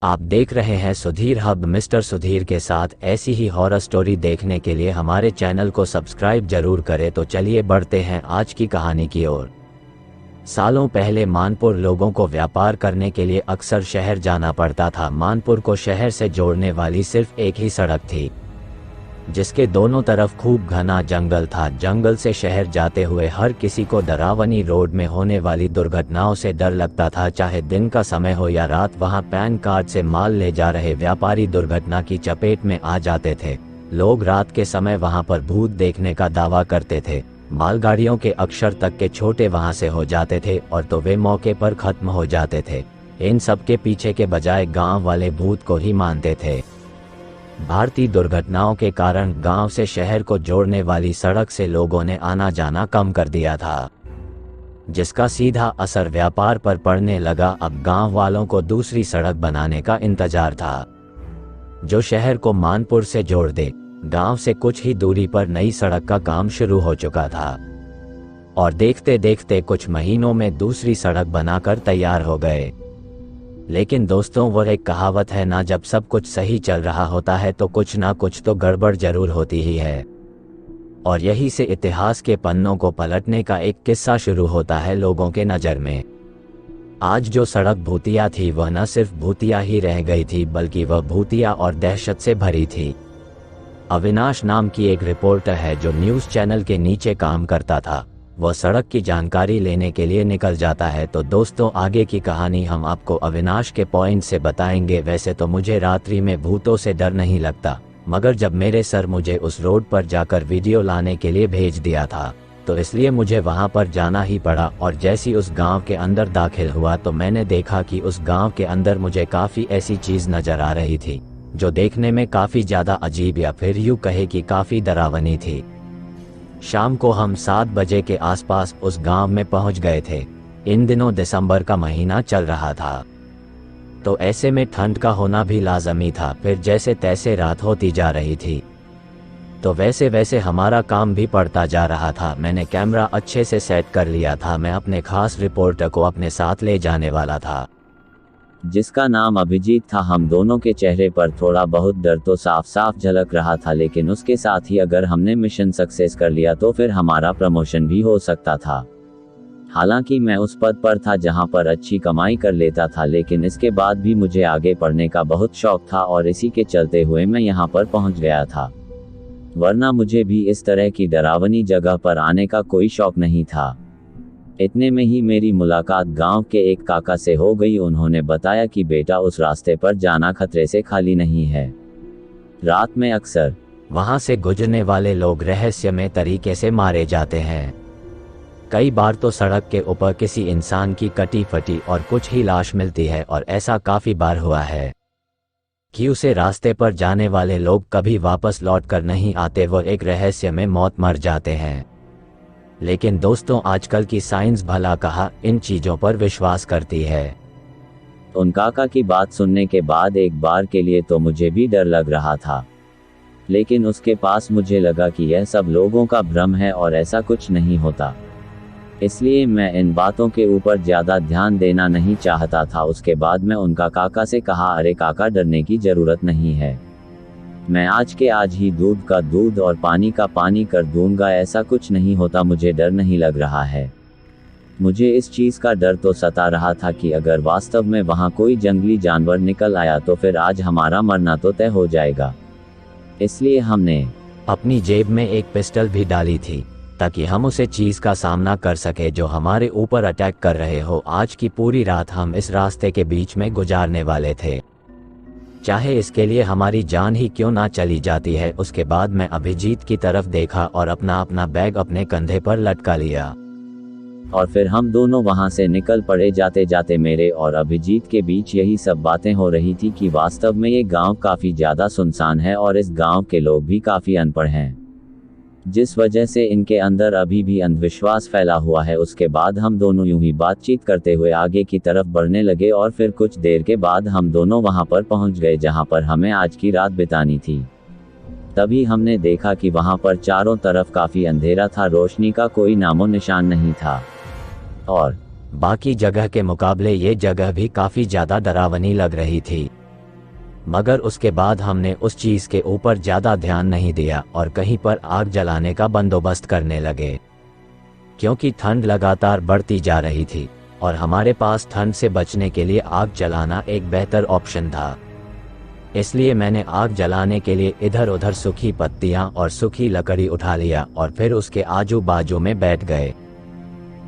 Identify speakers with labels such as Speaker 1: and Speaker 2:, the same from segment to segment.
Speaker 1: आप देख रहे हैं सुधीर हब मिस्टर सुधीर के साथ। ऐसी ही हॉरर स्टोरी देखने के लिए हमारे चैनल को सब्सक्राइब जरूर करें। तो चलिए बढ़ते हैं आज की कहानी की ओर। सालों पहले मानपुर लोगों को व्यापार करने के लिए अक्सर शहर जाना पड़ता था। मानपुर को शहर से जोड़ने वाली सिर्फ एक ही सड़क थी, जिसके दोनों तरफ खूब घना जंगल था। जंगल से शहर जाते हुए हर किसी को डरावनी रोड में होने वाली दुर्घटनाओं से डर लगता था। चाहे दिन का समय हो या रात, वहां पैन कार्ड से माल ले जा रहे व्यापारी दुर्घटना की चपेट में आ जाते थे। लोग रात के समय वहां पर भूत देखने का दावा करते थे। मालगाड़ियों के अक्षर तक के छोटे वहां से हो जाते थे और तो वे मौके पर खत्म हो जाते थे। इन सब के पीछे के बजाय गांव वाले भूत को ही मानते थे। भारतीय दुर्घटनाओं के कारण गांव से शहर को जोड़ने वाली सड़क से लोगों ने आना जाना कम कर दिया था, जिसका सीधा असर व्यापार पर पड़ने लगा। अब गांव वालों को दूसरी सड़क बनाने का इंतजार था, जो शहर को मानपुर से जोड़ दे। गांव से कुछ ही दूरी पर नई सड़क का काम शुरू हो चुका था और देखते देखते कुछ महीनों में दूसरी सड़क बनाकर तैयार हो गए। लेकिन दोस्तों, वो एक कहावत है ना, जब सब कुछ सही चल रहा होता है तो कुछ ना कुछ तो गड़बड़ जरूर होती ही है। और यही से इतिहास के पन्नों को पलटने का एक किस्सा शुरू होता है लोगों के नज़र में। आज जो सड़क भूतिया थी, वह न सिर्फ भूतिया ही रह गई थी, बल्कि वह भूतिया और दहशत से भरी थी। अविनाश नाम की एक रिपोर्टर है जो न्यूज़ चैनल के नीचे काम करता था। वह सड़क की जानकारी लेने के लिए निकल जाता है। तो दोस्तों, आगे की कहानी हम आपको अविनाश के पॉइंट से बताएंगे। वैसे तो मुझे रात्रि में भूतों से डर नहीं लगता, मगर जब मेरे सर मुझे उस रोड पर जाकर वीडियो लाने के लिए भेज दिया था, तो इसलिए मुझे वहां पर जाना ही पड़ा। और जैसी उस गांव के अंदर दाखिल हुआ तो मैंने देखा कि उस गांव के अंदर मुझे काफ़ी ऐसी चीज़ नज़र आ रही थी जो देखने में काफ़ी ज़्यादा अजीब या फिर यूँ कहे कि काफ़ी डरावनी थी। शाम को हम 7 बजे के आसपास उस गांव में पहुंच गए थे। इन दिनों दिसंबर का महीना चल रहा था, तो ऐसे में ठंड का होना भी लाजमी था। फिर जैसे तैसे रात होती जा रही थी, तो वैसे वैसे हमारा काम भी बढ़ता जा रहा था। मैंने कैमरा अच्छे से सेट कर लिया था। मैं अपने खास रिपोर्टर को अपने साथ ले जाने वाला था, जिसका नाम अभिजीत था। हम दोनों के चेहरे पर थोड़ा बहुत डर तो साफ साफ झलक रहा था, लेकिन उसके साथ ही अगर हमने मिशन सक्सेस कर लिया तो फिर हमारा प्रमोशन भी हो सकता था। हालांकि मैं उस पद पर था जहां पर अच्छी कमाई कर लेता था, लेकिन इसके बाद भी मुझे आगे पढ़ने का बहुत शौक था और इसी के चलते हुए मैं यहां पर पहुंच गया था। वरना मुझे भी इस तरह की डरावनी जगह पर आने का कोई शौक नहीं था। इतने में ही मेरी मुलाकात गांव के एक काका से हो गई। उन्होंने बताया कि बेटा, उस रास्ते पर जाना खतरे से खाली नहीं है। रात में अक्सर वहां से गुजरने वाले लोग रहस्यमय तरीके से मारे जाते हैं। कई बार तो सड़क के ऊपर किसी इंसान की कटी फटी और कुछ ही लाश मिलती है, और ऐसा काफी बार हुआ है कि उसे रास्ते पर जाने वाले लोग कभी वापस लौट कर नहीं आते, वो एक रहस्य में मौत मर जाते हैं। लेकिन दोस्तों, आजकल की साइंस भला कहा इन चीजों पर विश्वास करती है। उन काका की बात सुनने के बाद एक बार के लिए तो मुझे भी डर लग रहा था, लेकिन उसके पास मुझे लगा कि यह सब लोगों का भ्रम है और ऐसा कुछ नहीं होता। इसलिए मैं इन बातों के ऊपर ज्यादा ध्यान देना नहीं चाहता था। उसके बाद मैं उनका काका से कहा, अरे काका, डरने की जरूरत नहीं है। मैं आज के आज ही दूध का दूध और पानी का पानी कर दूंगा। ऐसा कुछ नहीं होता, मुझे डर नहीं लग रहा है। मुझे इस चीज का डर तो सता रहा था कि अगर वास्तव में वहां कोई जंगली जानवर निकल आया तो फिर आज हमारा मरना तो तय हो जाएगा। इसलिए हमने अपनी जेब में एक पिस्टल भी डाली थी, ताकि हम उसे चीज का सामना कर सके जो हमारे ऊपर अटैक कर रहे हो। आज की पूरी रात हम इस रास्ते के बीच में गुजारने वाले थे, चाहे इसके लिए हमारी जान ही क्यों ना चली जाती है। उसके बाद मैं अभिजीत की तरफ देखा और अपना बैग अपने कंधे पर लटका लिया, और फिर हम दोनों वहां से निकल पड़े। जाते जाते मेरे और अभिजीत के बीच यही सब बातें हो रही थी कि वास्तव में ये गांव काफी ज्यादा सुनसान है और इस गांव के लोग भी काफी अनपढ़ हैं, जिस वजह से इनके अंदर अभी भी अंधविश्वास फैला हुआ है। उसके बाद हम दोनों यूं ही बातचीत करते हुए आगे की तरफ बढ़ने लगे और फिर कुछ देर के बाद हम दोनों वहां पर पहुंच गए जहां पर हमें आज की रात बितानी थी। तभी हमने देखा कि वहां पर चारों तरफ काफी अंधेरा था, रोशनी का कोई नामो निशान नहीं था, और बाकी जगह के मुकाबले ये जगह भी काफी ज्यादा डरावनी लग रही थी। मगर उसके बाद हमने उस चीज के ऊपर ज्यादा ध्यान नहीं दिया और कहीं पर आग जलाने का बंदोबस्त करने लगे, क्योंकि ठंड लगातार बढ़ती जा रही थी और हमारे पास ठंड से बचने के लिए आग जलाना एक बेहतर ऑप्शन था। इसलिए मैंने आग जलाने के लिए इधर उधर सूखी पत्तियां और सूखी लकड़ी उठा लिया और फिर उसके आजू बाजू में बैठ गए।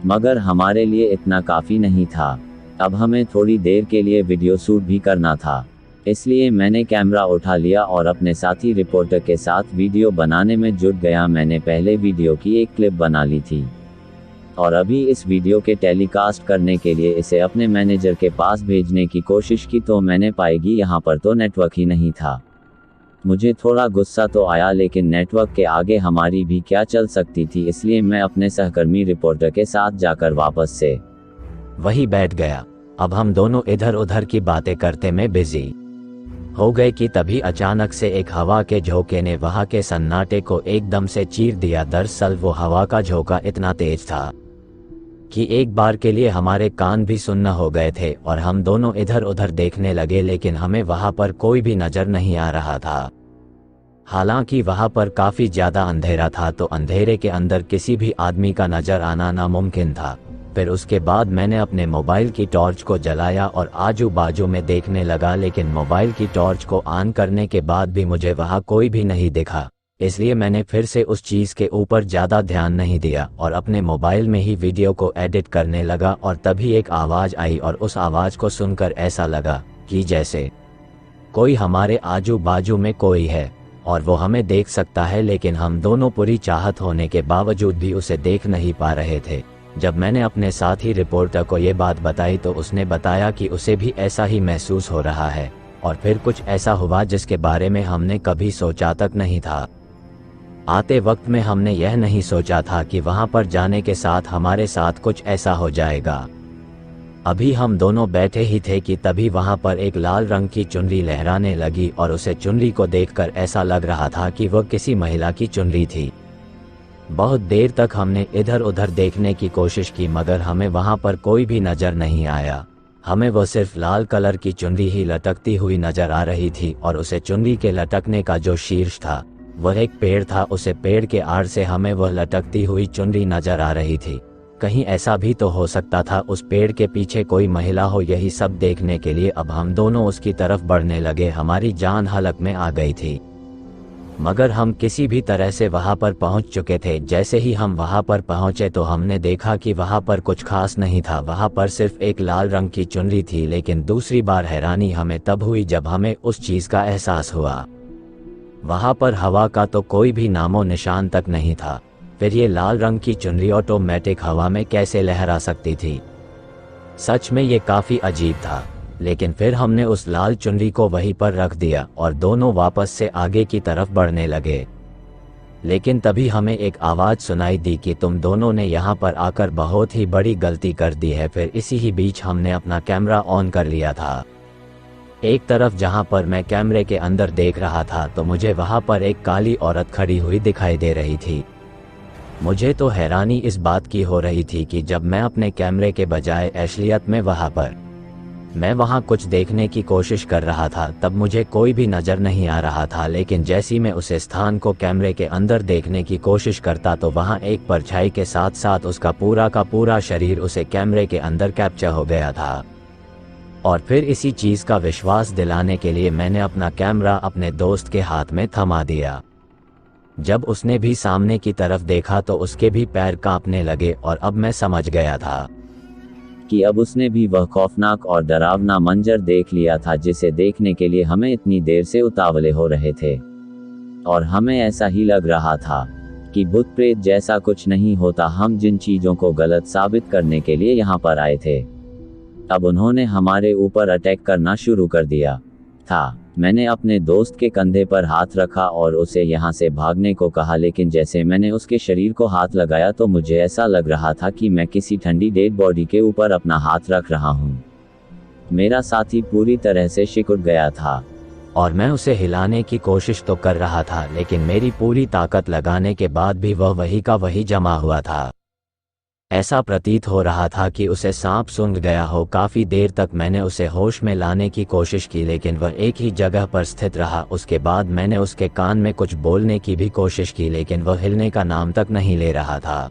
Speaker 2: मगर हमारे लिए इतना काफी नहीं था। अब हमें थोड़ी देर के लिए वीडियो शूट भी करना था, इसलिए मैंने कैमरा उठा लिया और अपने साथी रिपोर्टर के साथ वीडियो बनाने में जुट गया। मैंने पहले वीडियो की एक क्लिप बना ली थी और अभी इस वीडियो के टेलीकास्ट करने के लिए इसे अपने मैनेजर के पास भेजने की कोशिश की तो मैंने पाएगी यहाँ पर तो नेटवर्क ही नहीं था। मुझे थोड़ा गुस्सा तो आया, लेकिन नेटवर्क के आगे हमारी भी क्या चल सकती थी, इसलिए मैं अपने सहकर्मी रिपोर्टर के साथ जाकर वापस से
Speaker 1: वही बैठ गया। अब हम दोनों इधर उधर की बातें करते में बिजी हो गए कि तभी अचानक से एक हवा के झोंके ने वहां के सन्नाटे को एकदम से चीर दिया। दरअसल वो हवा का झोंका इतना तेज था कि एक बार के लिए हमारे कान भी सुन्न हो गए थे और हम दोनों इधर उधर देखने लगे, लेकिन हमें वहां पर कोई भी नजर नहीं आ रहा था। हालांकि वहां पर काफी ज्यादा अंधेरा था, तो अंधेरे के अंदर किसी भी आदमी का नजर आना नामुमकिन था। फिर उसके बाद मैंने अपने मोबाइल की टॉर्च को जलाया और आजू बाजू में देखने लगा, लेकिन मोबाइल की टॉर्च को ऑन करने के बाद भी मुझे वहां कोई भी नहीं दिखा। इसलिए मैंने फिर से उस चीज के ऊपर ज्यादा ध्यान नहीं दिया और अपने मोबाइल में ही वीडियो को एडिट करने लगा। और तभी एक आवाज आई और उस आवाज को सुनकर ऐसा लगा कि जैसे कोई हमारे आजू बाजू में कोई है और वो हमें देख सकता है, लेकिन हम दोनों पूरी चाहत होने के बावजूद भी उसे देख नहीं पा रहे थे। जब मैंने अपने साथी रिपोर्टर को ये बात बताई तो उसने बताया कि उसे भी ऐसा ही महसूस हो रहा है और फिर कुछ ऐसा हुआ जिसके बारे में हमने कभी सोचा तक नहीं था। आते वक्त में हमने यह नहीं सोचा था कि वहां पर जाने के साथ हमारे साथ कुछ ऐसा हो जाएगा। अभी हम दोनों बैठे ही थे कि तभी वहां पर एक लाल रंग की चुनरी लहराने लगी और उसे चुनरी को देखकर ऐसा लग रहा था कि वह किसी महिला की चुनरी थी। बहुत देर तक हमने इधर उधर देखने की कोशिश की, मगर हमें वहां पर कोई भी नजर नहीं आया। हमें वो सिर्फ लाल कलर की चुनरी ही लटकती हुई नजर आ रही थी और उसे चुनरी के लटकने का जो शीर्ष था वह एक पेड़ था। उसे पेड़ के आड़ से हमें वह लटकती हुई चुनरी नजर आ रही थी। कहीं ऐसा भी तो हो सकता था उस पेड़ के पीछे कोई महिला हो। यही सब देखने के लिए अब हम दोनों उसकी तरफ बढ़ने लगे। हमारी जान हलक में आ गई थी, मगर हम किसी भी तरह से वहां पर पहुंच चुके थे। जैसे ही हम वहां पर पहुंचे तो हमने देखा कि वहां पर कुछ खास नहीं था। वहां पर सिर्फ एक लाल रंग की चुनरी थी। लेकिन दूसरी बार हैरानी हमें तब हुई जब हमें उस चीज का एहसास हुआ। वहां पर हवा का तो कोई भी नामो निशान तक नहीं था। फिर ये लाल रंग की चुनरी ऑटोमेटिक हवा में कैसे लहरा सकती थी? सच में ये काफी अजीब था। लेकिन फिर हमने उस लाल चुनरी को वहीं पर रख दिया और दोनों वापस से आगे की तरफ बढ़ने लगे। लेकिन तभी हमें एक आवाज सुनाई दी कि तुम दोनों ने यहाँ पर आकर बहुत ही बड़ी गलती कर दी है। फिर इसी ही बीच हमने अपना कैमरा ऑन कर लिया था। एक तरफ जहाँ पर मैं कैमरे के अंदर देख रहा था तो मुझे वहाँ पर एक काली औरत खड़ी हुई दिखाई दे रही थी। मुझे तो हैरानी इस बात की हो रही थी कि जब मैं अपने कैमरे के बजाय असलियत में मैं वहां कुछ देखने की कोशिश कर रहा था, तब मुझे कोई भी नजर नहीं आ रहा था। लेकिन जैसी मैं उस स्थान को कैमरे के अंदर देखने की कोशिश करता तो वहां एक परछाई के साथ साथ उसका पूरा का पूरा शरीर उसे कैमरे के अंदर कैप्चर हो गया था। और फिर इसी चीज का विश्वास दिलाने के लिए मैंने अपना कैमरा अपने दोस्त के हाथ में थमा दिया। जब उसने भी सामने की तरफ देखा तो उसके भी पैर कांपने लगे और अब मैं समझ गया था
Speaker 2: कि अब उसने भी वह खौफनाक और डरावना मंजर देख लिया था जिसे देखने के लिए हमें इतनी देर से उतावले हो रहे थे। और हमें ऐसा ही लग रहा था कि भूत प्रेत जैसा कुछ नहीं होता, हम जिन चीजों को गलत साबित करने के लिए यहाँ पर आए थे अब उन्होंने हमारे ऊपर अटैक करना शुरू कर दिया था। मैंने अपने दोस्त के कंधे पर हाथ रखा और उसे यहाँ से भागने को कहा, लेकिन जैसे मैंने उसके शरीर को हाथ लगाया तो मुझे ऐसा लग रहा था कि मैं किसी ठंडी डेड बॉडी के ऊपर अपना हाथ रख रहा हूँ। मेरा साथी पूरी तरह से सिकुड़ गया था
Speaker 1: और मैं उसे हिलाने की कोशिश तो कर रहा था, लेकिन मेरी पूरी ताकत लगाने के बाद भी वह वही का वही जमा हुआ था। ऐसा प्रतीत हो रहा था कि उसे सांप सूंघ गया हो। काफी देर तक मैंने उसे होश में लाने की कोशिश की लेकिन वह एक ही जगह पर स्थित रहा। उसके बाद मैंने उसके कान में कुछ बोलने की भी कोशिश की लेकिन वह हिलने का नाम तक नहीं ले रहा था।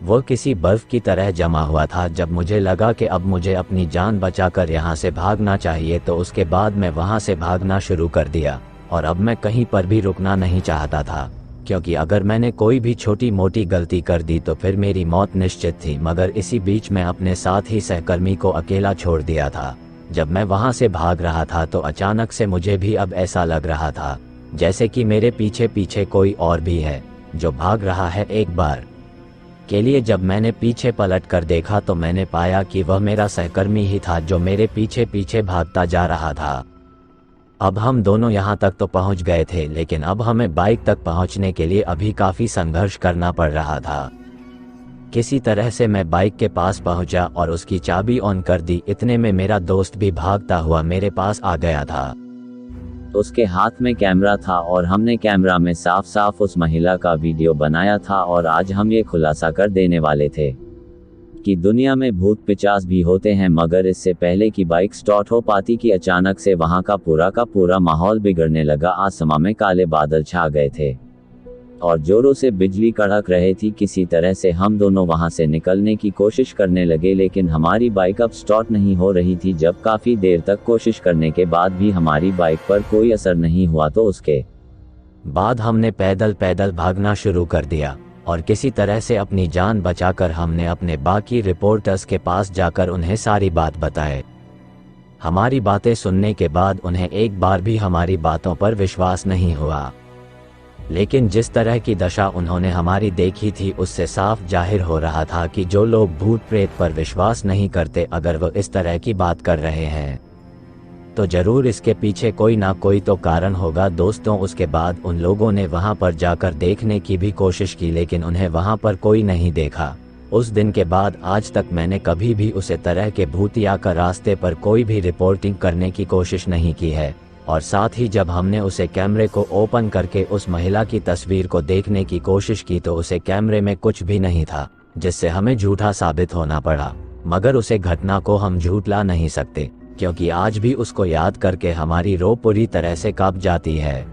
Speaker 1: वह किसी बर्फ की तरह जमा हुआ था। जब मुझे लगा कि अब मुझे अपनी जान बचाकर यहाँ से भागना चाहिए तो उसके बाद मैं वहाँ से भागना शुरू कर दिया और अब मैं कहीं पर भी रुकना नहीं चाहता था, क्योंकि अगर मैंने कोई भी छोटी मोटी गलती कर दी तो फिर मेरी मौत निश्चित थी। मगर इसी बीच मैं अपने साथ ही सहकर्मी को अकेला छोड़ दिया था। जब मैं वहाँ से भाग रहा था तो अचानक से मुझे भी अब ऐसा लग रहा था जैसे कि मेरे पीछे पीछे कोई और भी है जो भाग रहा है। एक बार के लिए जब मैंने पीछे पलट कर देखा तो मैंने पाया कि वह मेरा सहकर्मी ही था जो मेरे पीछे पीछे भागता जा रहा था। अब हम दोनों यहाँ तक तो पहुँच गए थे लेकिन अब हमें बाइक तक पहुँचने के लिए अभी काफ़ी संघर्ष करना पड़ रहा था। किसी तरह से मैं बाइक के पास पहुँचा और उसकी चाबी ऑन कर दी। इतने में मेरा दोस्त भी भागता हुआ मेरे पास आ गया था।
Speaker 2: उसके हाथ में कैमरा था और हमने कैमरा में साफ साफ उस महिला का वीडियो बनाया था और आज हम ये खुलासा कर देने वाले थे कि दुनिया में भूत पिशाच भी होते हैं। मगर इससे पहले कि बाइक स्टार्ट हो पाती कि अचानक से वहां का पूरा माहौल बिगड़ने लगा। आसमां में काले बादल छा गए थे और जोरों से बिजली कड़क रही थी। किसी तरह से हम दोनों वहां से निकलने की कोशिश करने लगे लेकिन हमारी बाइक अब स्टार्ट नहीं हो रही थी। जब काफी देर तक कोशिश करने के बाद भी हमारी बाइक पर कोई असर नहीं हुआ तो उसके
Speaker 1: बाद हमने पैदल पैदल भागना शुरू कर दिया और किसी तरह से अपनी जान बचाकर हमने अपने बाकी रिपोर्टर्स के पास जाकर उन्हें सारी बात बताए। हमारी बातें सुनने के बाद उन्हें एक बार भी हमारी बातों पर विश्वास नहीं हुआ, लेकिन जिस तरह की दशा उन्होंने हमारी देखी थी उससे साफ जाहिर हो रहा था कि जो लोग भूत प्रेत पर विश्वास नहीं करते, अगर वो इस तरह की बात कर रहे हैं तो जरूर इसके पीछे कोई ना कोई तो कारण होगा। दोस्तों, उसके बाद उन लोगों ने वहां पर जाकर देखने की भी कोशिश की लेकिन उन्हें वहां पर कोई नहीं देखा। उस दिन के बाद आज तक मैंने कभी भी उसे तरह के भूतिया का रास्ते पर कोई भी रिपोर्टिंग करने की कोशिश नहीं की है। और साथ ही जब हमने उसे कैमरे को ओपन करके उस महिला की तस्वीर को देखने की कोशिश की तो उसे कैमरे में कुछ भी नहीं था, जिससे हमें झूठा साबित होना पड़ा। मगर उसे घटना को हम झूठला नहीं सकते, क्योंकि आज भी उसको याद करके हमारी रूह पूरी तरह से कांप जाती है।